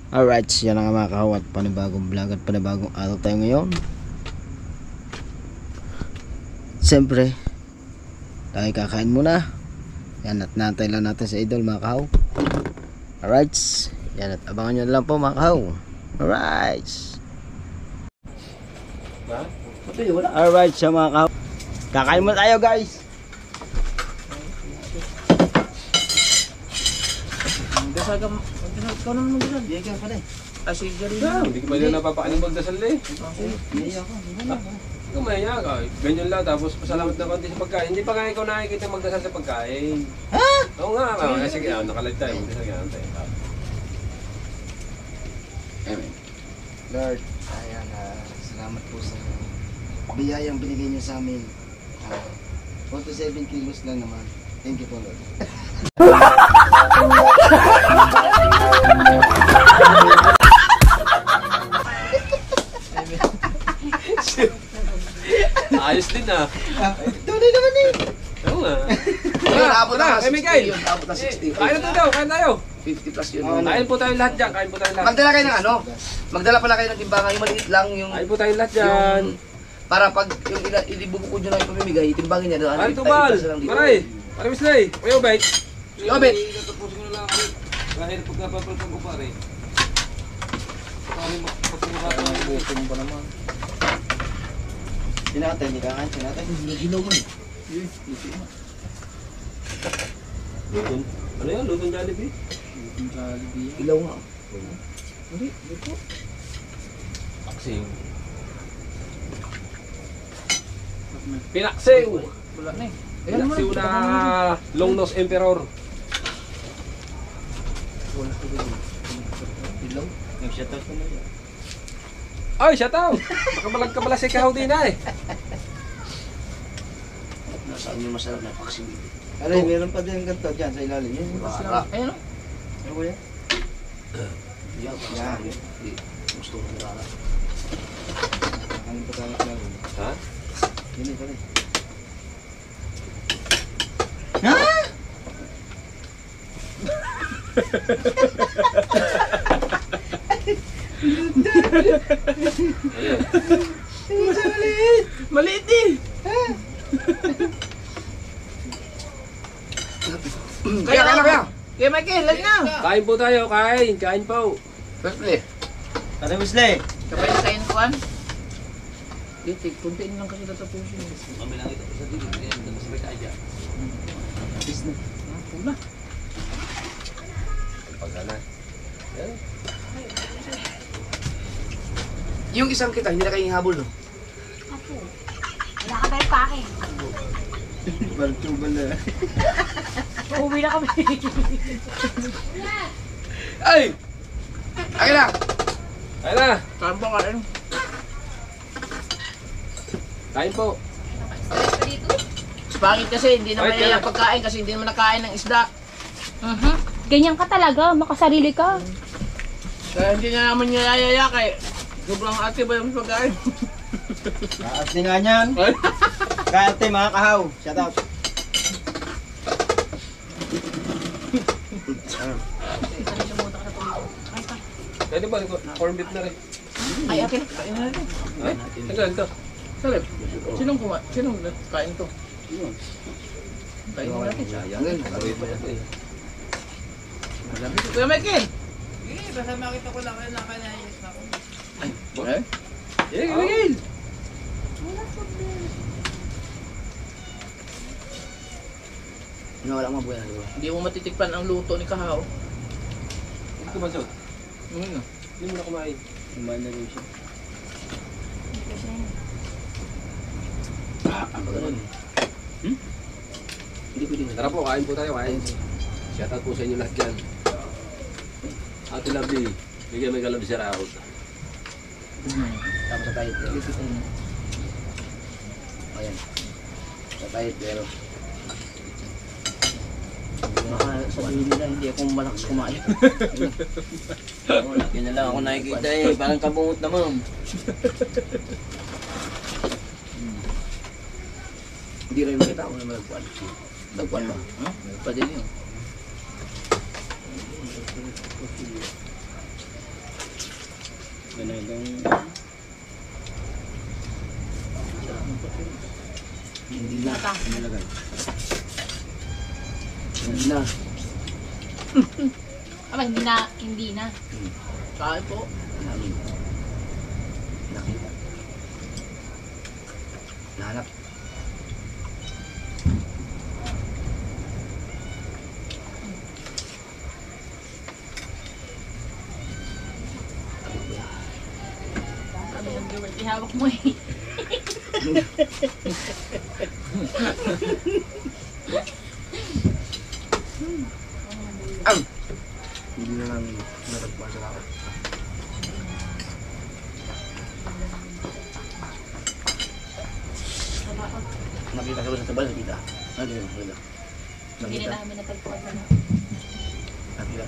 Alright, yan na nga mga kahawat, panibagong vlog at panibagong araw tayo ngayon. Siyempre, tayo kakain muna. Yan, at nantay lang natin sa idol mga kahaw. Alright, yan, at abangan nyo na lang po mga kahaw. Alright. Alright, siya mga kahaw, kakain muna tayo guys. Ikaw naman magdasal, di ka pala eh. Sige rin na. Hindi ko pa rin napapakain magdasal eh. Naiya ko, Ikaw maya ka. Ganyan lang, tapos pasalamat na konti sa pagkain. Hindi pa nga ikaw nakikita magdasal sa pagkain. ha? Oo nga, sige, nakalive tayo. Magdasal nga tayo. Amen. Lord, ayan, salamat po sa biyayang binigay niyo sa amin. 47 kilos lang naman. Thank you po, Lord. Ayos din ah. Tunay naman eh. Oo nga. Abot na, Kay Miguel. abot na 60. Kain na tayo, kain tayo. 50 plus yun. Kain po tayo lahat dyan, kain po tayo lahat. Magdala kayo ng ano? Magdala pala kayo ng timbangan, yung maliit lang, yung Kain po tayo lahat dyan. para pag yung ilibubukod nyo na yung pamimigay, timbangin niya doon. Kain tubal. Maray. Maray Mislay. Kuya Ubay. Yo, Bet. Tapusin ko na lang ako. Dahil pagkapapalpan ko pare. Gutom pa naman. Sinatay, hindi ka kain, sinatay. Ginaw mo eh. Luton. Ano yan? Luton Jollibee? Ilaw nga. Paksiw. Pinaksiw. Wala na eh. Pinaksiw na long nose emperor. Ilaw? Nag-shoutout ko na yun. Ay, shoutout! Makabalag ka pala si Kahaw din ay. Nasaan yung masarap na paksiw? Aray, meron pa din ganito dyan sa ilalim. Yan, Para. Ayun o. ano ko yan? Yan. Gusto ko nila. Ano pa tayo sa ilalim? Ha? Yun eh, pala. Maliit eh! Kaya, kaya! Kaya Michael, lagi na! Kain po tayo, kain. Kain po. Pwede. Ate Wesley! Kapay na tayo ng kuhan? Dito, kuntiin lang kasi tatapusin. Mamilang ito sa dito. Ito sa may kaya. Peace na. Pula. Pagkana. Yan. Yung isang kita, hindi na kayo habol, no? Ako. Wala ka tayo pake. Baltubal na. Uuwi na kami. Ay! Akin na! Kain na. Kain po, kain. Kain po. Pangit kasi, hindi naman Ay, yung pagkain kasi hindi naman nakain ng isda. Ganyan ka talaga, makasarili ka. Kaya hindi na naman niya yayaya kay sobrang ate ba yung pagkain? Kaarte nga niyan. Kaarte mga kahaw. Shoutout. Pwede ba? Corn beef na rin. Ay, ate, kain na natin. Ay, tagal to. Salip, sinong kain to? Kain mo natin. Sayang. Paborito ko ito eh. Kuya Michael! Basta makita ko lang kayo nakanayos na ako. Eh? Eh, Miguel! Wala mo buhay na. Hindi mo matitikpan ang luto ni Kahaw. Hindi ko masok. Ano? Hindi mo na kumain. Kumain na rin siya. Ang pagkain. Hindi pwede na. Tara po, kain po tayo, kain. Shoutout po sa inyo lahat dyan. Ate Lovely, bigyan may kalab si Raul. Tapos sa kahit. Ayan. Sa kahit pero. Baka sabihin nila hindi ako malakas kumain. Laki na lang ako nakikita eh. Parang kabungot naman. Hindi rin makita ako na malagpuan. Lagpuan ba? Pwede yun. Ganagang... Hindi na. Mata. Nilagay. Hindi na. Aba, hindi na. Kain po. Namin. Nakita. Nahanap. Sabi ng viewers, ihawak mo eh. Hindi na namin natagpuan sa lakot. Nakita ka ba sa tabal? Nakita. Nakita. Hindi na namin natagpuan na. Nakita.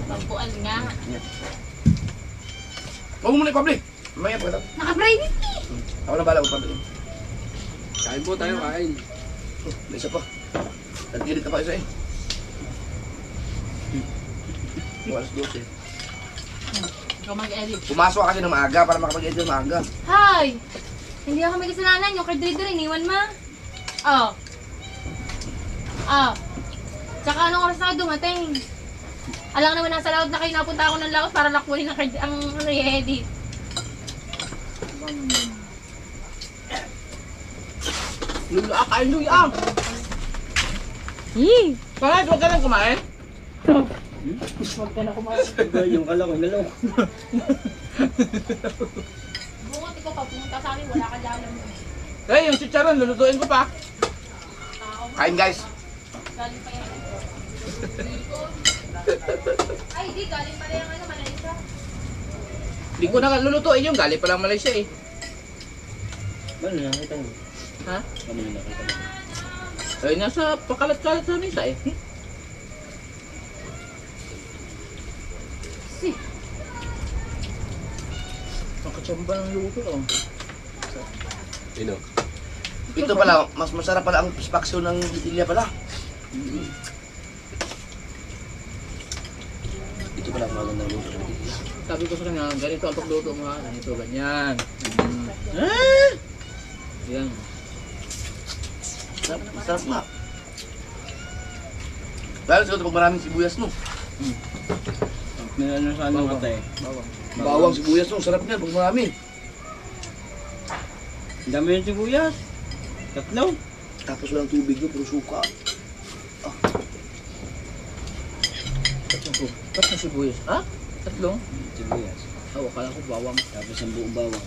Pagpuan nga. Huwag mo muna i-public. Mamaya pa. Naka-private eh. Ako na bala mag-public. Kain po tayo, kain. May isa pa. Nag-edit ka pa isa eh. Alas 12. Ikaw mag-edit. Pumasok kasi ng maaga para makapag-edit ng maaga. Hi! Hindi ako may kasalanan. Yung card reader, iniwan mo. Oh. Oh. Tsaka anong oras na ka dumating? Alang naman nasa laot na kayo. Napunta ako ng laot para lakunin ang card, ang ano i-edit. Luya, kain luya. Yee! Kahit huwag ka nang kumain. Huwag ka na kumain. Yung kala ko nalaw. Bungot, ikaw pa. Pumunta sa akin. Wala ka dalam mo. Eh, yung chicharon, lulutuin ko pa. Kain guys. Galing pa yan. Ay, di. Galing pala yung ano, Malaysia. Hindi ko na lulutuin yung galing pa lang Malaysia eh. Ano nakita mo? Ha? Ano nakita mo? Ay, nasa pakalat-kalat sa misa eh. Si. Ang katsamba ng luto oh. Sino? Ito pala, mas masarap pala ang spakso ng Ilya pala. Ito pala ang magandang luto ng Ilya. Sabi ko sa kanya, ganito ang pagluto mo ha. Ganito, ganyan. Ah! Yan. Masarap nga. Dahil siguro pag maraming sibuyas no. Ano sa ano ka tayo? Bawang. Bawang sibuyas no, sarap niyan pag marami. Ang dami yung sibuyas. Tatlo. Tapos walang tubig no, puro suka. Tatlong sibuyas. Ha? Tatlong? Sibuyas. Oh, akala ko bawang. Tapos ang buong bawang.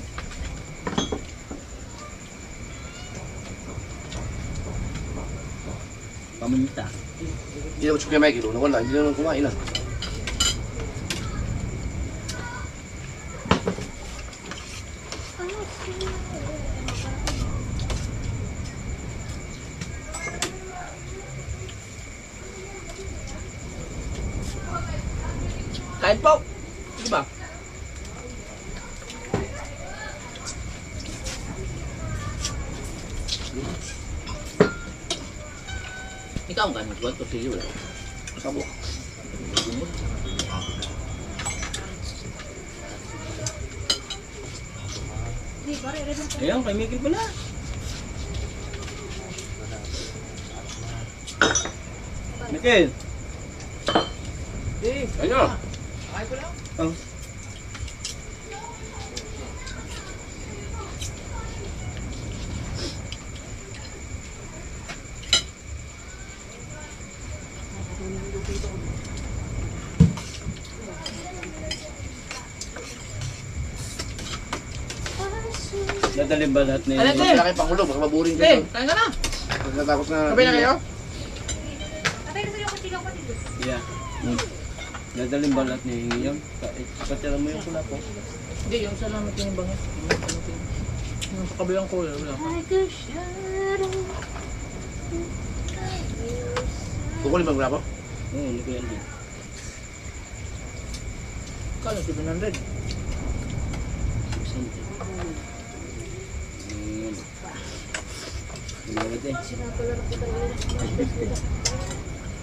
Pamunta. Hindi naman siya kay Michael, wala, hindi naman kumain ah. Kain po! Sige ba? Ikaw ang ganun, tuwan to siyo lang. Sabo. Di, pare, rin mo. Ayun, kay Mikil pala. Mikil! Ano? Ay ko lang. Oh. Dadalhin ba lahat na Alam yun? ko. Malaki pang ulo, baka maburing Eh, kayo. kain ka na! Pagkatapos na... Sabay na kayo? Atay, gusto yung kutsigaw pa dito. Yeah. Dadalhin ba lahat na yun yun? Patira mo yung pula po. Hindi, yung salamat yung bangit. Yung sa kabilang ko, wala. Like a shadow. Kukunin ba ang ko? Oo, hindi ko yan din. Kala, 700. Lumawad eh.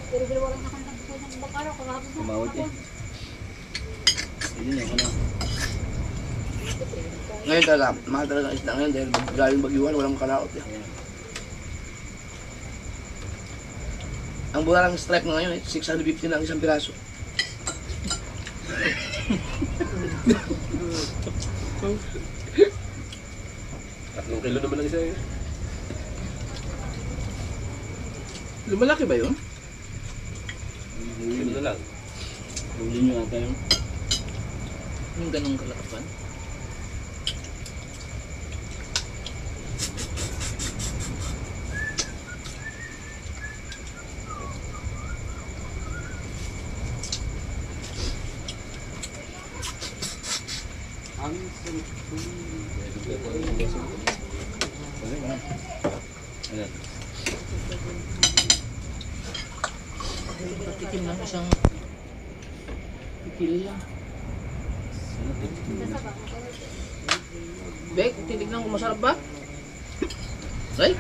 Pero dalawa lang nakang nagpo ng bakara. Kahapon Lumawad eh. Hindi na ako na. Ngayon talaga, mahal talaga ang isda ngayon dahil galing bagyuhan, walang kalaot eh. Ang mura ng stripe na ngayon, 650 na ang isang piraso. Tatlong kilo naman ang isa eh. Lumalaki ba yun? Kilo na lang. Huli nyo ata yun. Yung ganong kalakapan? Ayan. Patikim lang isang pikil lang. Bek, titignan ko masarap ba? Ay?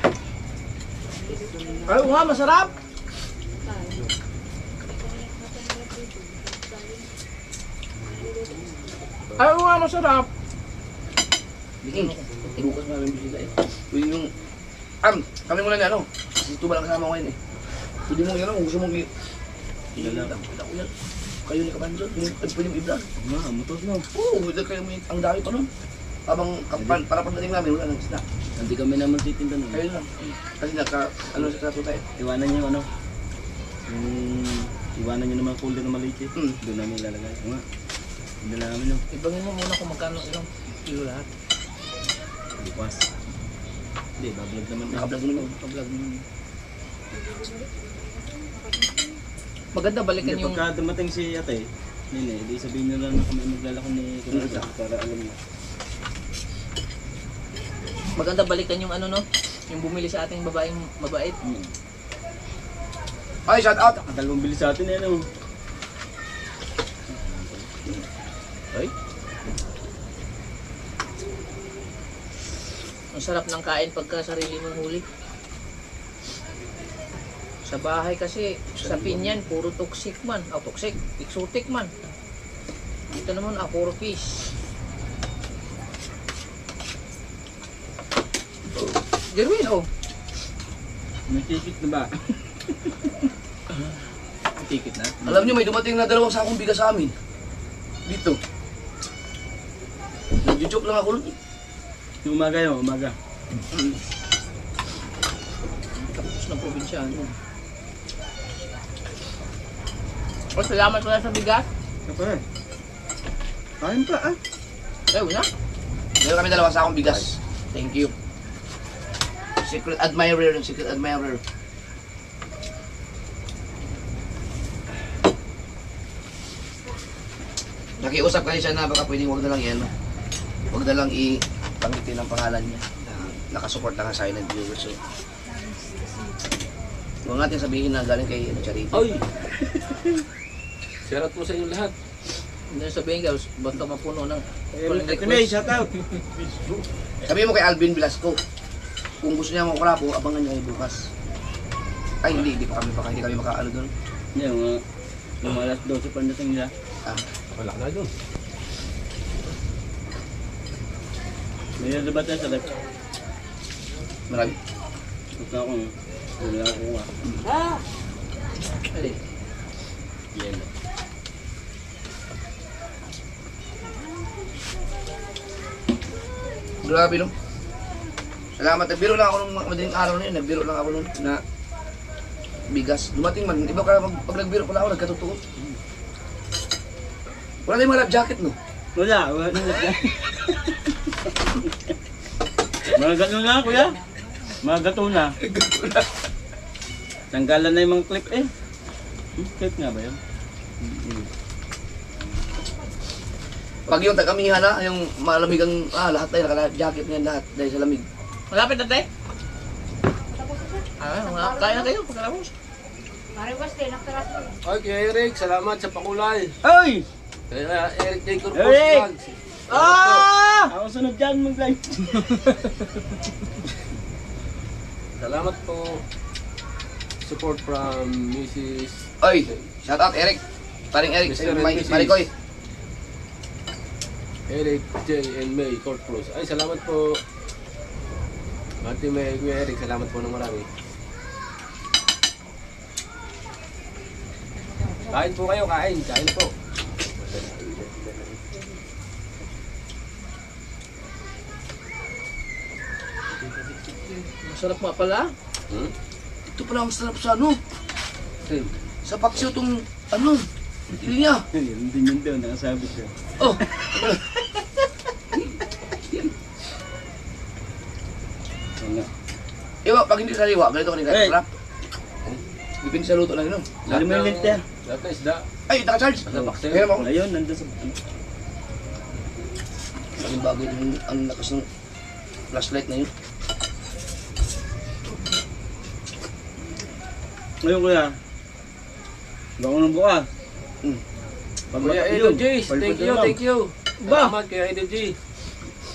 Ay, nga, masarap! Ay, nga, masarap! Bikin, ibukas mo namin bisita eh. Yung, kami muna ni ano, si Tuba lang kasama ko ngayon eh. Pwede mo yan, kung gusto mong kayo ni Kapanzo, pwede mo i-vlog. Nga, motos no. Oo, pwede kayo mo ang dami pa nun. Habang para pagdating namin, wala nang isda. Hindi kami naman titinda nun. Kayo lang. Kasi ano sa kaso tayo. Iwanan nyo ano. Iwanan nyo naman folder na maliit eh. Doon namin ilalagay. Nga. Hindi na namin yun. Ibangin mo muna kung magkano ilang kilo lahat. Bukas. Hindi, bablog naman. Nakablog mo naman. Pag-vlog mo. Maganda balikan Hindi, yung... pagka dumating si ate, nene, di sabihin nyo lang na kami maglalako ni Kuya para alam niya. Maganda balikan yung ano no, yung bumili sa ating babaeng mabait. Ay, shout out! Ang dalawang bilis sa atin eh, ano? Ay. Ang sarap ng kain pagka sarili mong huli. Sa bahay kasi, sa pinyan, puro toxic man. Oh, toxic, exotic man. Dito naman, puro fish. Jerwin, oh. May ticket na ba? Ticket na. Alam niyo, may dumating na 2 sakong bigas sa amin. Dito. Nag-joke lang ako nun. Yung umaga yun, umaga. Tapos ng probinsya. Oh, salamat pala sa bigas. Kapag kain pa ah. Eh, wala. Meron kami 2 sakong bigas. Thank you. Secret admirer and secret admirer. Nakiusap kasi siya na baka pwedeng huwag na lang yan. Huwag na lang i-panggitin ang pangalan niya. Nakasupport lang ang silent viewer. So, huwag natin sabihin na galing kay Charity. Ay! Share out po sa inyo lahat. Hindi na sabihin ka, basta mapuno ng Ate May, shout out. Sabihin mo kay Alvin Velasco. Kung gusto niya makurabo, abangan niya bukas. Ay, hindi kami makaano doon. Yung mga alas 12 pa natin nila. Wala na doon. May nalabat na sa left. Marami. Basta akong wala ako nga. Alin? Yelo. Grabe no. Salamat. Nagbiro lang ako nung madaling araw na yun. Nagbiro lang ako nung na bigas. Dumating man. Iba ka pag nagbiro pala ako, nagkatotoo. Wala na yung mga lab jacket no. Wala na lang. Mga gato na kuya. Mga gato na. Tanggalan na yung mga clip eh. Clip nga ba yun? Pag yung tagamihan na, yung malamig ang, lahat tayo naka-life jacket niyan lahat dahil sa lamig. Malapit na tayo? Kaya na kayo pagkatapos. Okay, Eric, salamat sa pakulay. Ay! Kaya Eric Jacob Eric! Vlogs. Ako sunod dyan mag-live. Salamat po. Support from Mrs. Oy, shout out Eric. Paring Eric, Mr. and Mrs. Marikoy. Eric, J, and May, Court Plus. Ay, salamat po. Ate May, Kuya Eric, salamat po ng marami. Kain po kayo, kain. Kain po. Masarap nga pala. Hmm? Ito pala ang sarap sa ano. Same. Sa paksiw itong ano. Linya. Hindi yun daw, nakasabi siya. Oh. Iwa, pag hindi sariwa, ganito kanina. Hey. Sarap. Dipindi sa luto lang yun. Lalo mo yung lint yan. Lahat ng isda. Ay, naka-charge. Nasa boxer. Kaya ako. Ayun, nandun sa... Ang bagay ng ang lakas ng flashlight na yun. Ngayon kuya. Bako ng bukas. Kuya Idol G, thank you. Ba? Salamat kaya Idol G.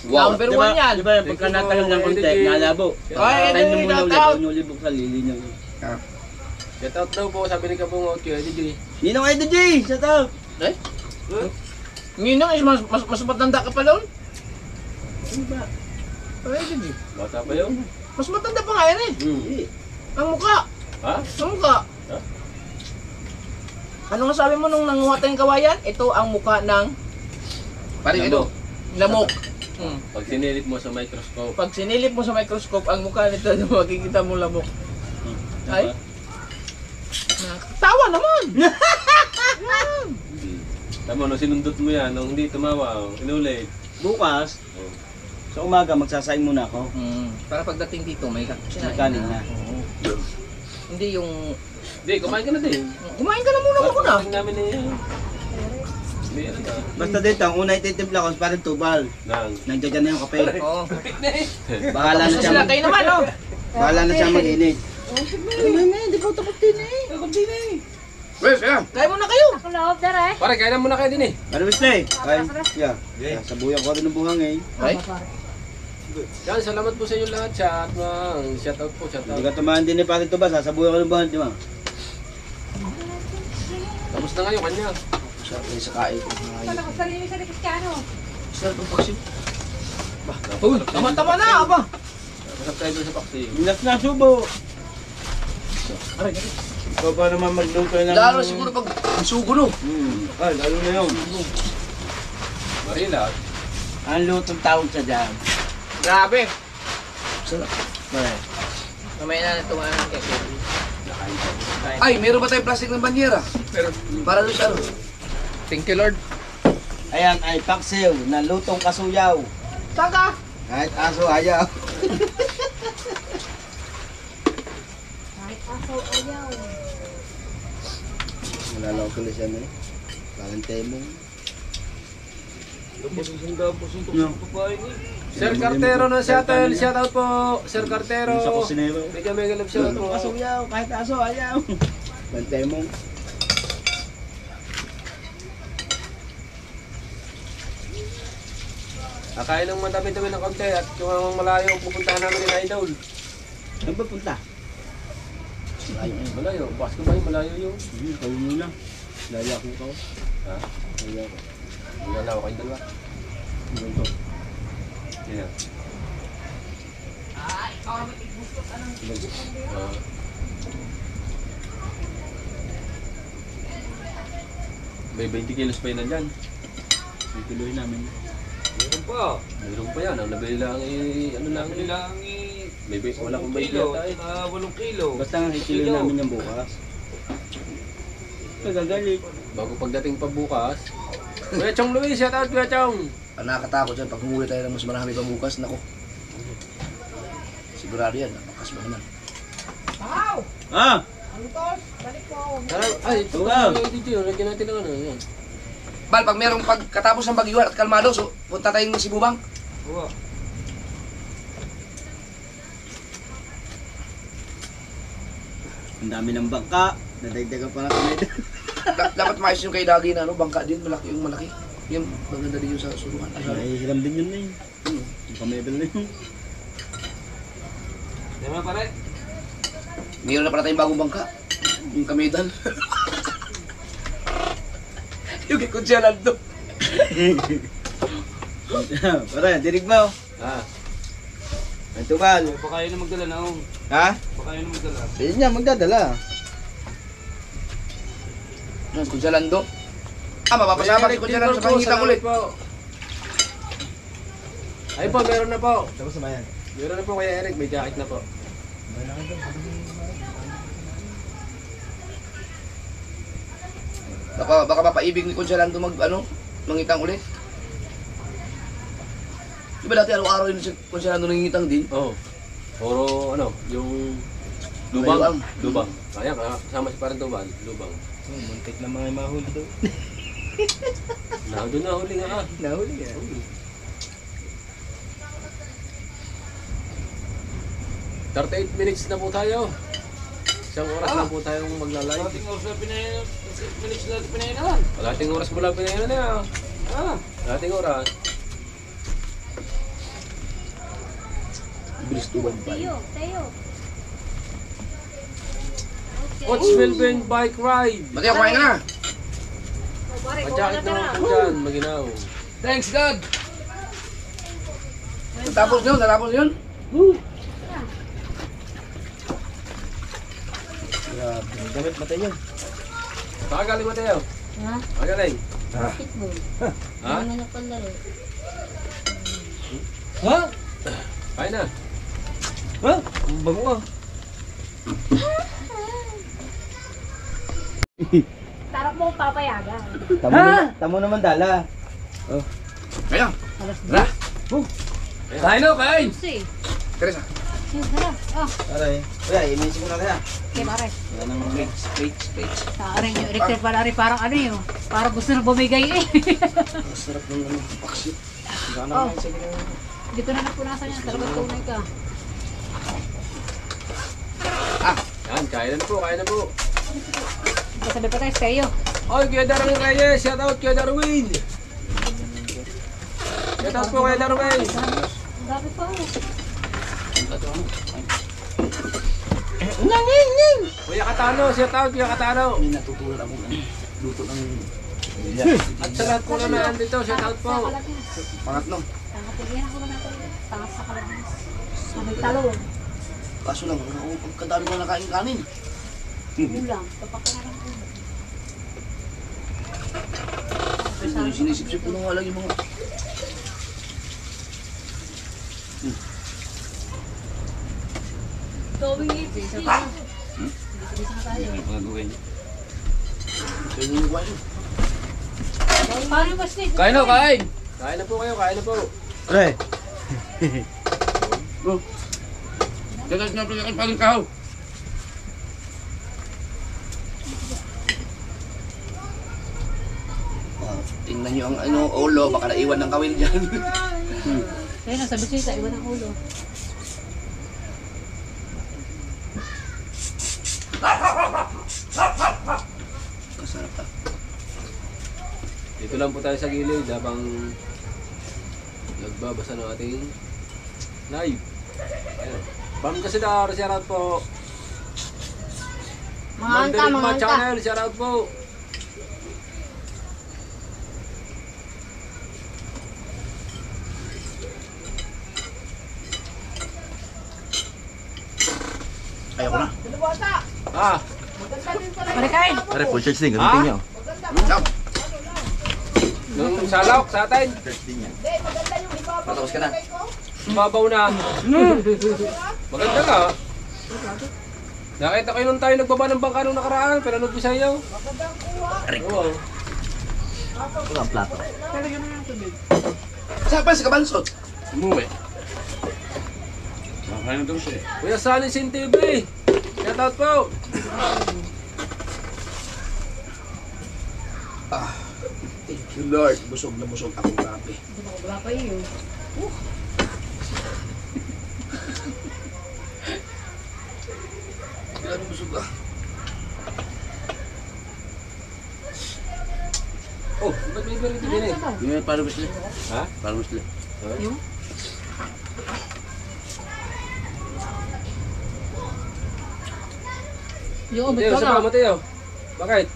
Number 1 yan. Di ba, pagka natagal ng konti, nalabo. Ay, Tayo mo muna shout ulit, out. unulibog sa lilinaw. Shout out daw po, sabi ni Kabungot kaya Idol G. Ninong Edo G! Shout out! Eh? Ninong is mas matanda ka pa doon. Ano ba? Ay, hindi. Bata pa yun. Mas matanda pa nga yan eh. Hindi. Ang mukha. Ha? Ang mukha. Ha? Ano nga sabi mo nung nanguha tayong kawayan? Ito ang mukha ng Paring ito. lamok. Pag sinilit mo sa microscope. Pag sinilip mo sa microscope, ang mukha nito, makikita mo lamok. Ay, nakakatawa naman. Tama, nung sinundot mo yan, nung hindi tumawa, inulit. Bukas, sa umaga magsasaing muna ako. Para pagdating dito, may May kanin na. Hindi yung... Hindi, kumain ka na din. Kumain ka na muna mo na. Pagdating namin na yan. Hindi, ano ka. Basta dito, ang una ititimpla ko, parang tubal. Nang. Nandiyan na yung kape. Oo. Bahala na Gusto siya, sila kayo naman, oh. bahala na siya mag-init. Hindi ko tapos din eh. Wes, kaya. Kaya mo na kayo. Ako loob na rin. Pare, kailan mo na kayo din eh. Ano Wesley? Kain. Yeah. Sabuyan ko rin ng buhangin. Ay, Yan, salamat po sa inyo lahat. Shout out po, shout out. Hindi ka tumahan din eh, pati ito ba? Sasabuyan ko ng buhangin, di ba? Tapos na ngayon, kanya. Sarap na sa kain. Paano ko sarili sa Cristiano? Sarap ang paksiw. uy, tama-tama na, aba. Masap tayo doon sa paksi. Bilas na subo. Ikaw pa naman magluto ng... Lalo siguro pag sugo no. Ay, lalo na yun. Marila. Ang lutong tawag sa dyan. Grabe. Sarap. Mamaya na natumahan ng keke. Ay, meron ba tayong plastic ng banyera? Para doon sa ano? Thank you, Lord. Ayan ay paksiw na lutong kasuyaw. Saka. Kahit aso ayaw. Kahit aso ayaw. Malalaw ko na siya na eh. Parang temong. Sir Cartero na shout out po. Sir Cartero. Sa kusinero. Mega love shout out po. Lutong kasuyaw, kahit aso ayaw. Parang temong. Akain ng madami-dami ng konti at kung ang malayo ang pupuntahan namin ni Idol. Saan ba punta? Malayo, Pasko ba yung malayo yung? Kayo muna. Laya ko ka. Ha? Laya ko. Wala ako kayong dalawa. Ganito. Yan. May 20 kilos pa yun nandyan. May kiloy namin. Mayroon pa yan. Ang nabili lang ano lang. Wala kong 20 yata eh. 8 kilo. Basta nga ikiloy namin yung bukas. Nagagalit. Bago pagdating pa bukas. Kuya Chong Luis, shout out Kuya Chong. Ang nakakatakot yan, pag humuli tayo ng mas marami pa bukas, nako. Sigurado yan, napakas mo naman. Ah! Ay, ito Wow. yung DJ. Lagyan natin ng ano. Yan. Bal, pag merong pagkatapos ng bagyuhan at kalmado, so punta tayong Cebu Bank. Ang dami ng bangka. Nadagdagan pa na kami. Dapat maayos yung kay Dagi na ano, bangka din, malaki yung malaki. Yung maganda din yung sa sulungan. Ay, hiram din yun na yun. Yung kamebel na yun. Mayroon na pala tayong bagong bangka. Yung kamedal. Yung kay Kunsyalan to. Pare, dinig mo. Ah, Ang tumal. Pa kayo na magdala na oh. Ha? Pa kayo na magdala. Ayun niya, magdadala. Yan, kung siya lando. Mapapasama si Kuya Lando sa pangingitan ulit. Po. Ay po, meron na po. Tapos naman yan. Meron na po Kuya Eric, may jacket na po. Baka mapaibig ni Kuya Lando mangitang ulit. Diba dati araw-araw yun si Kuya Lando nangingitang din? Oo. Puro yung Lubang. Lubang. Ayan, kasama si parang Tubal, lubang. Muntik na mga mahuli daw. Doon na huli nga ah. Nahuli ka. Huli. 38 minutes na po tayo. Isang oras lang po tayong magla-live. Ating oras na pinahinan. Kalating oras mo lang pinahinan na yan. Kalating oras. Bilis tuwan pa. Tayo. Coachville Bike Ride. Mateo, kumain ka na! Majakit naman po dyan, maginaw. Thanks God! Natapos yun? Grabe, gamit matay yun. Saan galing Mateo? Ha? Saan galing? Basketball. Ha? Ano na palaro? Ha? Kain na. Ha? Ang bango ah. Sarap mo papayagan. Tamo naman dala. Kaya! Alas Tara! Kain na, kain! Kasi. Teresa! Sarap. Oh, Aray. Kuya, i-message mo na kaya. kaya pare. Yan ang Space. Saarin yung electric pala rin parang ano yun. Parang gusto na bumigay eh. Masarap ng paksit. Oh. Dito na napunasan yan. Talagang tunay ka. Yan, kain na po, kain na po. Kasabi pa tayo sa'yo. Oy, Kuya Darwin Reyes, shout out Kuya Darwin. Shout out po Kuya Darwin. Ang dami pa oh. Kuya Katano, shout out Kuya Katano. May natutunan akong luto ng At sa lahat po na nandito, shout out po. pangatlo. Tangatigyan ako na natin. Tangas sa kalabas. May talong. Kaso lang, ang kadami ko nakain kanin. Ulam. Kapakaran ko. Sinisip-sip ko na nga lang yung mga... Going easy. Bisa na tayo. Kaya yung kuha yun. Paano ba Steve? Kain na, kain. Kain na po kayo, kain na po. Aray. Dagas na pala kayo paling kahaw. Tingnan nyo ang ulo, baka naiwan ng kawil dyan. Kaya nasa bisita, iwan ang ulo. Kasarap ta. Dito lang po tayo sa gilid habang nagbabasa ng ating live. Ayan. Bam Kasidar, shout out po. Mga angka, mga angka. Channel, shout out po. Ayoko na. Ah, Pare kain. Aray, full charge din. Ah? Gamitin niyo. Ciao. nung salok sa atin. Patapos ka na. Babaw na. Maganda ka. Nakita kayo nung tayo nagbaba ng bangka nung nakaraan, pero ano po sa iyo? Oo. Ito ang plato. Saan pa si Kabansot? Umuwi. Kaya daw siya. Kuya Sally Sin TV. Shout out po. Thank you Lord. Busog na busog ako grabe. Wala pa iyo. Grabe busog ah. Oh, ba't may berito din eh? Yung para gusto. Ha? Para gusto. Yung? Yung ubit Mateo, ko sa na. pa, Mateo. Bakit?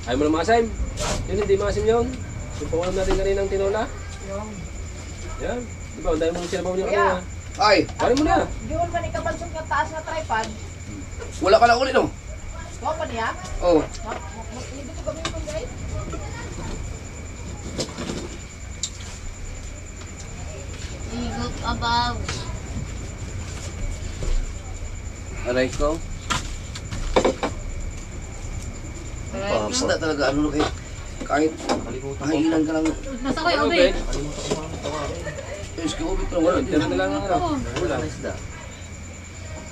Ayaw mo na maasim? Yun, hindi maasim yun. Yung pangulam natin kaninang tinola. Yan. Di ba, dahil mong sinabaw niya Kuya. kanina. Ay, Kanin mo na. Yun man ikabalsong nga taas na tripod. wala ka lang ulit, no? Huwag pa niya. Oo. Hindi ko gawin ito guys. Igot abaw. Aray ko. Isda talaga, ano kayo. Kahit mahailan ka lang. Nasa ko yung Ano, oven. Ben? Yes, kaya ubit ka lang. Wala. Tira na lang ang ano. Wala.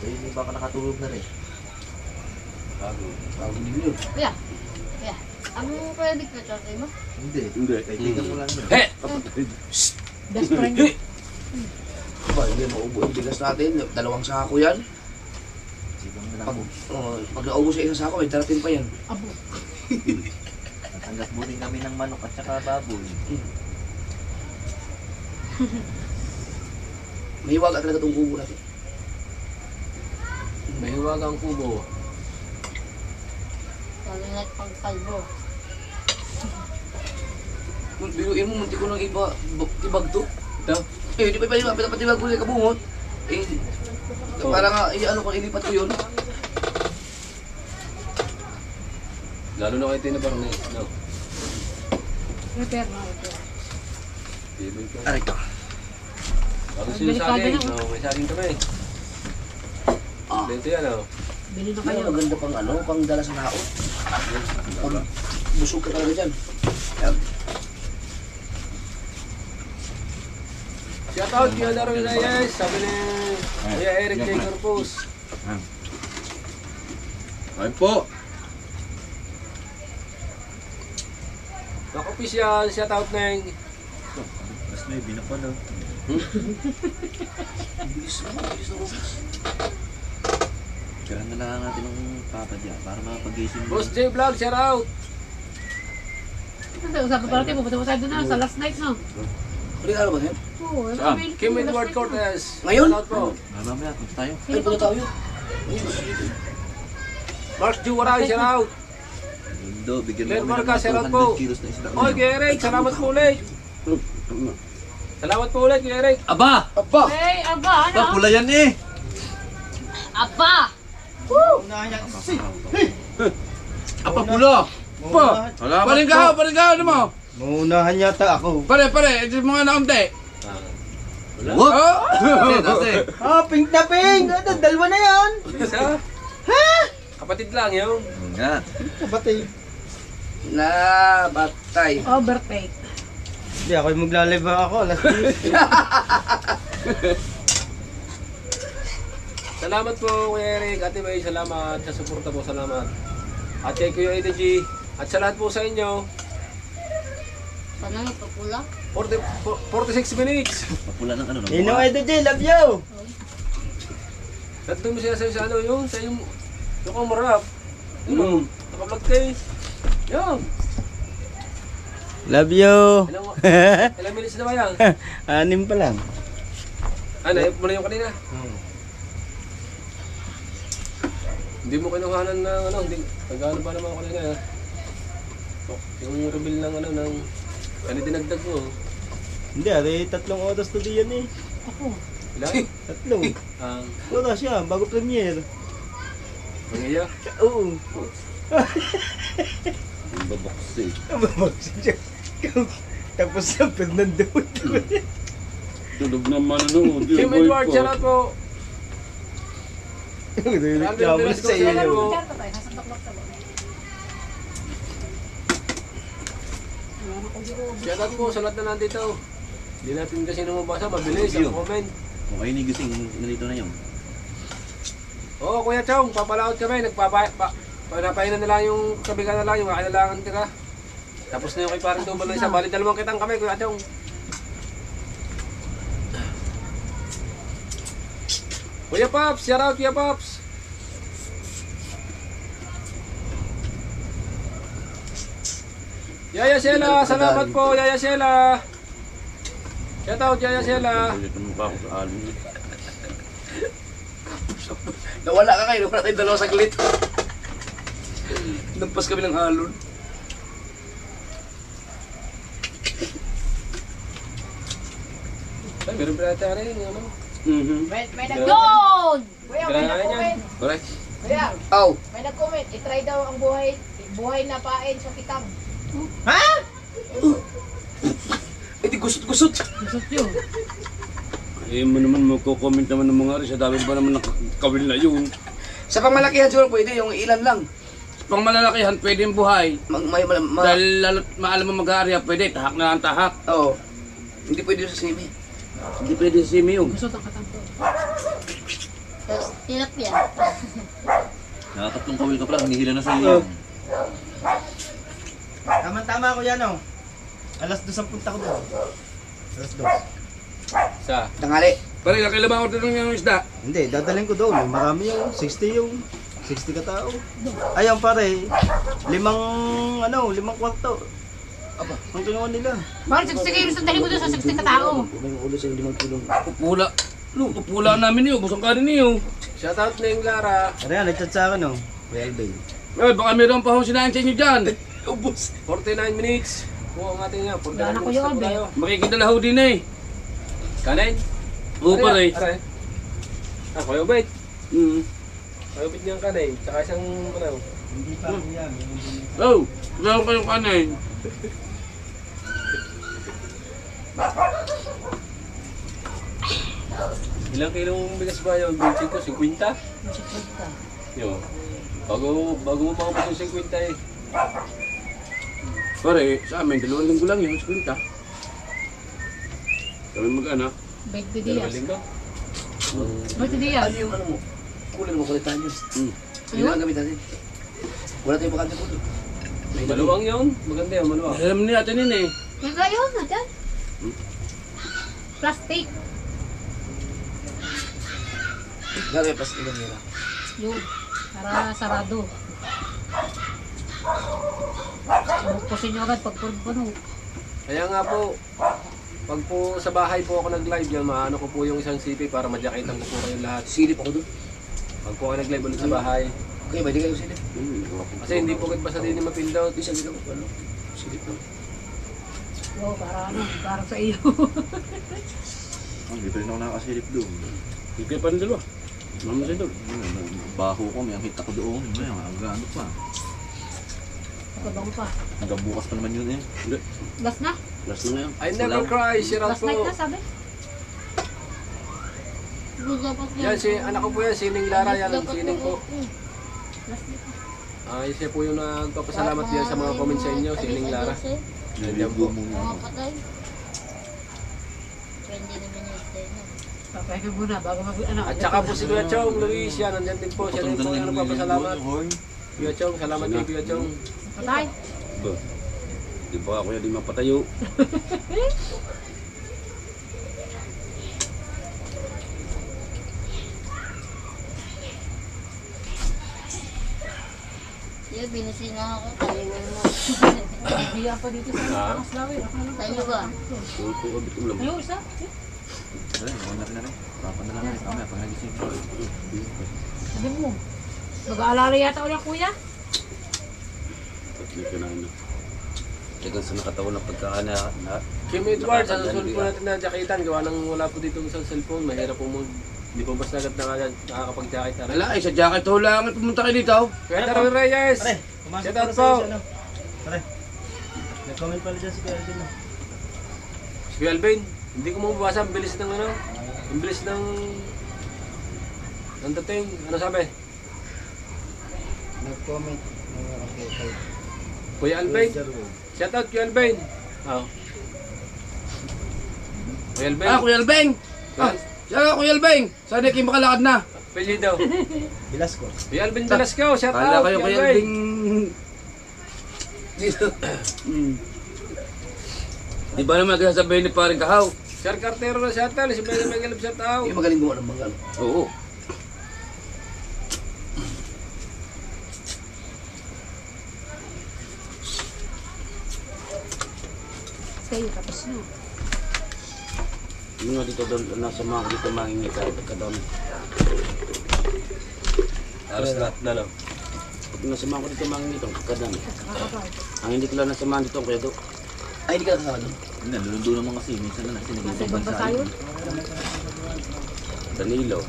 Hindi baka nakatulog na rin. Bago din yun. Kuya. Kuya. Ang pwede ka chatay mo? Hindi. Kaibigan mo lang yun. He! Best friend. Ba, hindi maubo yung bigas natin. 2 sako yan. Kaibigan mo lang Pag, po. pag naubos sa 1 sako, may darating pa yan. Abo. Natanggap mo din kami ng manok at saka baboy. May hiwaga talaga itong kubo natin. May hiwag ang kubo. Kalinat pang kalbo. Kung biruin mo, munti ko nang ibag to. Ito. Eh, di ba iba, pati ibag ko yung kabungot. Eh, parang nga, ano ko, ilipat ko yun. Lalo na kayo tinabarnes. No. Repair na. Bibig ko. Aray ka. Bago sila sa akin. No, may saging kami. Ah. Dito yan, oh. Bili na Kaya kayo. maganda pang ano, pang dala sa tao. Pag busog ka talaga dyan. Yan. Shout out kay Darwin Reyes. Sabi ni Kuya Eric J. Corpus. Ay po. Official, shout out na yung Mas may binapalo. Bilis na, bilis na ubos. Kaya na lang natin ng papa dyan para makapagising mo. Boss J Vlog, shout out. Usapan pa natin, pupunta mo tayo doon na sa last night, no? Huli ka ba yan? Oo, Saan? Kim Edward Cortez. Ngayon? Shout out po. Mamaya, punta tayo. Ay, pala tayo. Mark Juwaray, shout out. Mundo, bigyan Claire mo kami Marca, ng shout out mga po. 200 kilos na isda. Oy, Kuya Eric, salamat po ulit. Salamat po ulit, Kuya Eric. Aba! Aba! Hey, aba, ano? Aba, pula yan eh! Aba! Apa pula? Po. Paringgaw, ano mo? Maunahan yata ako. Pare, ito mga naunti. What? Oh! Kasi, Ah, pink na pink! Ano, 2 na yan! Isa? Kapatid lang yun. nga. Kabatay. Nabatay. Overtake. Hindi, ako yung maglalive ako. Last week. Salamat po, Kuya Eric. Ate May, salamat. Sa suporta po, salamat. At kay Kuya ATG. At sa lahat po sa inyo, Sana nagpapula. 46 minutes. Papula ng ano. ng Ninong mukha. Edo J, love you! Nandun mo siya sa ano yun, sa yung kang marap. Yun, nakablog kayo. Yun. Love you! Ilang minutes na ba yan? 6 pa lang. Ah, naip mo na yung kanina. Hindi mo kinuhanan ng ano, hindi. Nagano ba naman ako kanina ha? Yung reveal ng ano, ng ano dinagdag mo. Hindi, ari 3 oras to diyan eh. Ilan? 3. Ang Oras siya, bago premiere. mangiya. Oo. Ang baboksi. Mabagsin siya. Tapos sa Fernando. Tulog naman ano. di Kim boy Edward, po. shout out po. Reklamo na sa iyo. Shout out po sa lahat na nandito. Hindi natin kasi namabasa, mabilis ang comment. Kung kayo ni Gusing, nandito na yun. Oo, Kuya Chong, papalaot kami. Panapahinan na lang yung kabigan na lang, yung kakailangan tira. Tapos na yung kay parang tubal na isa. Bali, 2 kitang kami, Kuya Chong. Kuya Pops, shout out Kuya Pops. Yaya Sheila, salamat po Yaya Sheila. Shout out Yaya Sheila. Ulit ang mukha ko sa alon. Nawala ka kayo, nawala tayong 2 saglit. Nagpas kami ng halon. Ay, meron pa natin rin yung ano. May nag- Yun! Kuya, may Kailangan nag-comment. Correct. Kuya, Oh, may nag-comment. I-try daw ang buhay na pain sa kitang. edi gusot-gusot. Gusto yun. Eh mo naman magko-comment naman ng mga rin. Sa dami pa naman nakakawil na yun. Sa pangmalakihan siguro pwede, yung ilan lang. Pang malalakihan, pwede yung buhay. Dahil, Dahil lalo't maalam mo mag-aarya, pwede. Tahak na lang tahak. oo. Hindi pwede sa simi. Hindi pwede si Simi yung. Gusto ang katang to. Tapos, tilapia. Nakatatlong kawil ka pala, hinihila na sa iyo. Tama-tama ako yan, oh. Alas 2 ang punta ko doon. Alas 2. Sa. Tangali. Pare, nakilaban ko din yung isda. Hindi, dadalhin ko doon. Marami yung 60 yung 60 katao. Ayun pare, 5 kwarto. Aba, ang ginawa nila. Bakit 60 kayo sa dali mo doon sa 60 katao? May ulo sa 5 kilong. Pupula. No, pupula namin yun. Busang ka rin yun. Shoutout na yung Lara. Ano yan, nagchat sa akin, oh. Kuya Alvin. Ay, baka meron pa akong sinahin sa inyo dyan. Ubus. 49 minutes. Oo, ang ating nga. 49 Wala na minutes Kuya na po Alvin. tayo. Makikidalaho din eh. Kanin? Oo pare. Aray. Ah, Kuya Ubay. Mm. Kuya Ubay niyang kanin. Tsaka isang ano. Hindi pa ako yan. Oh, meron kayong kanin. Ilang kilong bigas ba yun? 25? 50? Yo. Bago mo maubos yung 50 eh. Pare, sa amin, 2 linggo lang yun. Kwenta. Kami mag-anak. 20 Dalawang días. linggo. 20 días. Ano yung ano mo? Kulang mo kulitan yun. Mm. Yun ang gamit natin. Wala tayong bakante po doon. Maluwang yun. Maganda yun, maluwang. Alam ni natin yun eh. Yung gayon na dyan. Plastic. Gagawin pas ilan nila. Yun. Para sarado. Bukusin nyo agad pag puno. Kaya nga po, pag po sa bahay po ako nag-live yan, maano ko po yung isang CP para madyakitan ko po kayong lahat. Silip ako doon. Pag po ako nag-live ulit sa bahay. Okay, pwede kayo silip. Kasi hindi po kahit basta din yung mapindot. Isa dito ko ano. Silip lang. Oo, para sa iyo. Dito rin ako nakasilip doon. Hindi kayo pa rin dalawa. Mama sa idol. Baho ko, may hit ako doon. Hanggang ano pa. Pagkabango pa. Hanggang bukas pa naman yun eh. Hindi. Gas na. Last na ngayon. I never cry, shout out Last night po. na sabi. Yan, si anak ko po yan, sining Lara yan, sining po. Last night na. Ay, siya po yung nagpapasalamat diyan sa mga comments sa inyo, sining Lara. Nandiyan po. Papahinga muna bago mag-ano. At saka po si Kuya Chong, Luis, yan, nandyan din po. Siya din po yung nagpapasalamat. Kuya Chong, salamat din Kuya Chong. Patay. Ba? Di ba ako yan di mapatayo? Yan, binisina ako. Taliwan mo. Biya pa dito sa Ah. takas lawi. Tayo ba? Ito abit ulam. Ayaw, isa. Ayun, ako na rin na rin. Papa na lang rin. Kamaya, pag nagising ko. Sabi mo. Mag-aalala yata ulit kuya. Tatli ka na ano. Tegang sa nakatawan na pagkakana. Kim Edward, sa susunod po natin na jakitan, gawa nang wala po dito sa cellphone, mahirap po hindi po basta agad nakakapag-jacket na rin. Wala eh, sa jacket ho lang. Pumunta kayo dito. Kuya Darwin Reyes! Pare, pumasok Shout pala out sa po. ano. Pare, nag-comment pala dyan si Kuya Alvin. Si Kuya Alvin, hindi ko mababasa, ang bilis ng ano, ang bilis ng dating, ano sabi? Nag-comment. Okay. Kuya Alvin, shout out Kuya Alvin. Oh. Kuya Alvin. Kuya Albeng! Kuya Albeng! Sana kayo makalakad na. Pili daw. Bilas ko. Kuya Alvin Velasco, shout Kala out kayo Kuya Kuya Alvin. Albeng... Dito. Di ba naman kasasabihin ni paring kahaw? Sir Cartero na shout out, si Miguel Miguel shout out. Yung magaling gumawa ng mga ano. Oo. Kayo, tapos nyo. Yung nga dito doon, nasa mga dito mangingi tayo pagkadami. Aras na lang. Pag nasama ko dito mangingi ito, pagkadami. Ang hindi ko lang nasamahan dito, kaya do. Ay, hindi ka nakasama doon. Nalulundo naman kasi. Minsan na kasi Nasa ibang bansa yun. Danilo.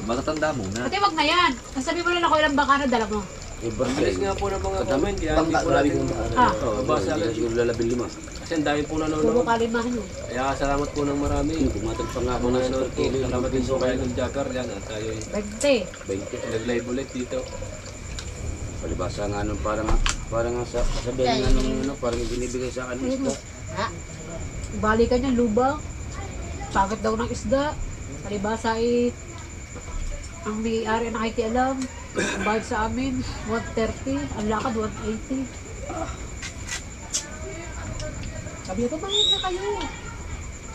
Matatanda mo na. Pati wag na yan. Nasabi mo lang ako ilang baka na dala mo. Bilis nga po ng mga comment, kaya hindi po natin mabasa agad. Siguro lalabing 5. Kasi ang dami po Puro nanonood. kalimahan mo. Kaya salamat po ng marami. Pumatag pa nga ako Kung na nanonood po, salamat din po kayo ng Jagger dyan. At tayo 20. 20. nag-live ulit dito. Palibasa nga nung parang nga sa kasabihan nga nung ano, parang binibigay sa akin isda. Balikan niya, lubang. Pagkat daw ng isda. Palibasa ay ang may-ari nakikialam. Ang bayad sa amin, 130. Ang lakad, 180. Sabi ko, bayad na kayo.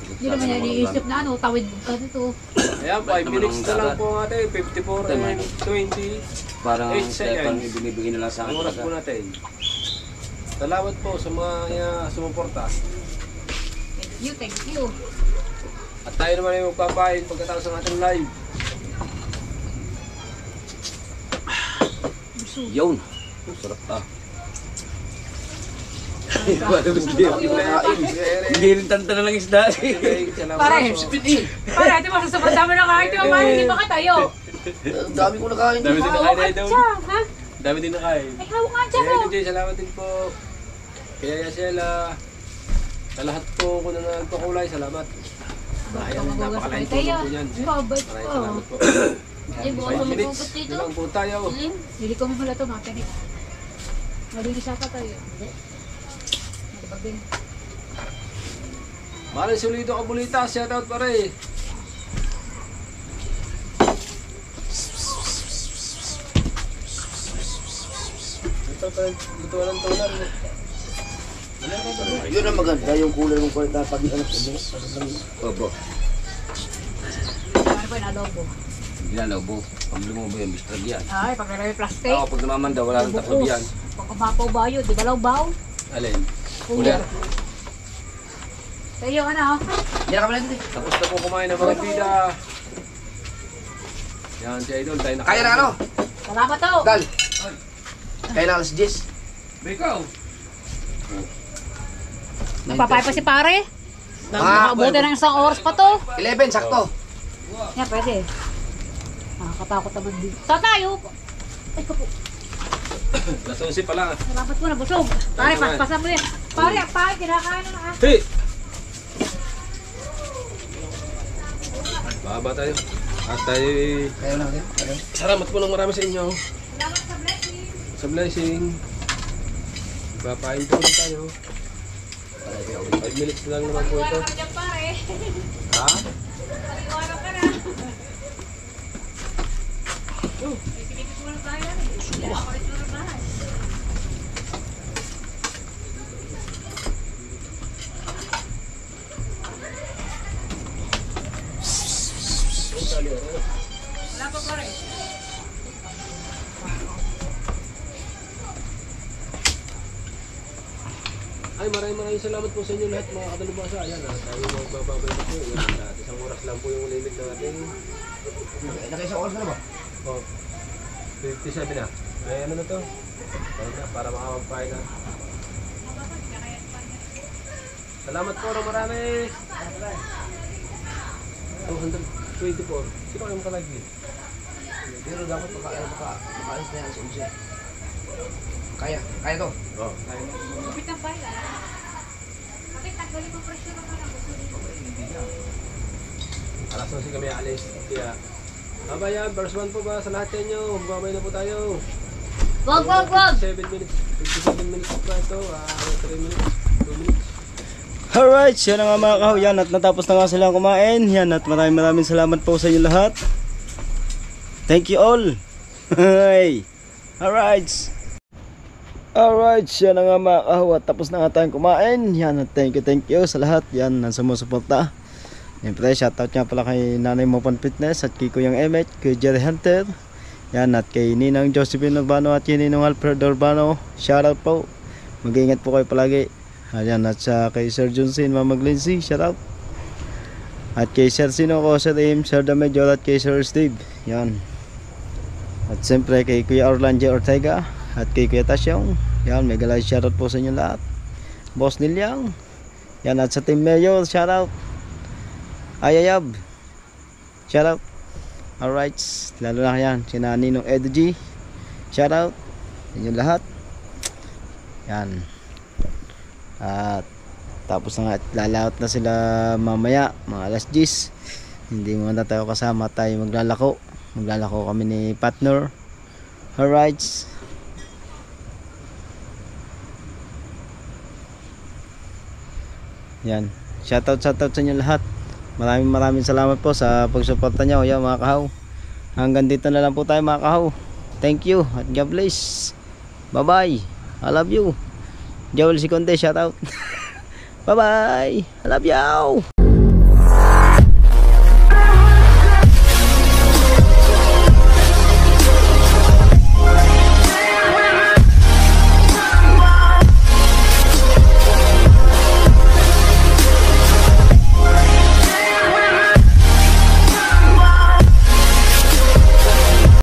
Hindi naman niya iniisip na ano, tawid ka dito. Ayan, 5 minutes na lang po natin. 54 and 20. Parang 8 seconds. binibigay nila sa Ang akin. oras po natin. Salamat po sa mga sumuporta. Thank you. At tayo naman ay magpapain pagkatapos ng ating live. Yun. Sarap Hindi rin tanta na lang isda. Pare, pare, ito mo, sobrang dami na kain. Ito mo, hindi pa ka tayo. Dami ko nakain. Dami din Hawak nakain ka daw. dyan, ha? Dami din nakain. Ay, hawak ka dyan, Kaya oh. DJ, salamat din po. Kaya Yasela. Sa lahat po ko na nagpakulay, salamat. Ayan, napakalain po po yan. Babay Maraming ko. salamat po. Ay, bukas 5 na minutes. magpupot dito. Yun lang po tayo. Dilim. Hindi ko mula ito, mga tinik. Malinis ata tayo. Matibag din. Maraming solido ka bulita. Shoutout pare. Ito pa, ito walang tulan. Yun ang maganda, yung kulay ng kulay na pag ano sa mo. Obo. Ano po yung adobo? Ginalobo. Pag lumubo yan, Mr. Gian. Ay, pag nalawin plastic. Ako pag namamanda, wala nang taklob yan. Pag kumapaw ba yun, di ba law-baw? Alin? Uler. Sa iyo, ano? Yan kami lang din. Tapos na po kumain ng mga pida. Yan si Idol, tayo na. Kaya na ano? Salamat to. Dal. Kaya na alas 10. Bikaw. Magpapay pa si pare. Ah, Nakabuti ng isang oras pa to. 11, sakto. Yan, pwede. Nakakatakot naman din. Saan tayo? Ay, kapo. Nasusi pa lang. Salamat mo na, busog. Pare, paspasan mo yan. Pare, pare, kinakain na na. Hey! Baba tayo. At tayo Kaya na din. salamat po ng marami sa inyo. Salamat sa blessing. Sa blessing. Papain po lang tayo. 5 minutes lang naman po ito. Paliwanag ka dyan, pare. Ha? Paliwanag ka na. May sinipis mo ng bahay namin. Kaya ako rin ng bahay. Wala pa pare. Ay, maraming salamat po sa inyo lahat mga kadalubasa. Ayan, tayo magbababay na po. Ayan, at isang oras lang po yung limit natin. Nakaisang oras na ba? Oh, 57 na. Ay, ano na to? Ayun na, para makapagpain na. Salamat po ng marami. 224. Sino kayo makalag din? Pero dapat makaalis na yan sa 11. Kaya to. Oo. Lupit ng bahay lang. Pati tagbalin mo presyo na ka na. Alas 11 kami alis. Kaya, babayan, verse 1 po ba sa lahat sa inyo? Magbabay na po tayo. Wag, wag, wag. 7 minutes. 57 minutes pa ito. 3 minutes. 2 minutes. Alright, yan na nga mga kahaw. Yan, at natapos na nga silang kumain. Yan, at maraming salamat po sa inyo lahat. Thank you all. Hey. Alright. Alright, yan na nga mga kahaw. At tapos na nga tayong kumain. Yan, at thank you sa lahat. Yan, ang sumusuporta. Siyempre, shoutout nga pala kay Nanay Mopan Fitness at kay Kuyang Emet, kay Jerry Hunter. Yan, at kay Ninang Josephine Urbano at kay Ninong Alfred Urbano. Shoutout po. Mag-iingat po kayo palagi. Ayan, at sa kay Sir Junsin, Mama Glency, shoutout. At kay Sir Sino ko, Sir Im, Sir Damedjol at kay Sir Steve. Yan. At siyempre kay Kuya Orlando Ortega at kay Kuya Tasyong. Yan, mega like shoutout po sa inyo lahat. Boss Nilyang. Yan, at sa Team Mayor, shout out. Ayayab, shout out. Alright, lalo na yan, sina Ninong Edu G, shout out. Inyo lahat. Yan. At tapos na nga, lalaot na sila mamaya, mga alas 10. Hindi muna tayo kasama, tayo maglalako. Maglalako kami ni partner. Alright. Yan. Shoutout sa inyo lahat. Maraming salamat po sa pagsuporta nyo. Yan mga kahaw. Hanggang dito na lang po tayo mga kahaw. Thank you at God bless. Bye bye. I love you. Joel Siconde, shoutout. Bye bye. I love you.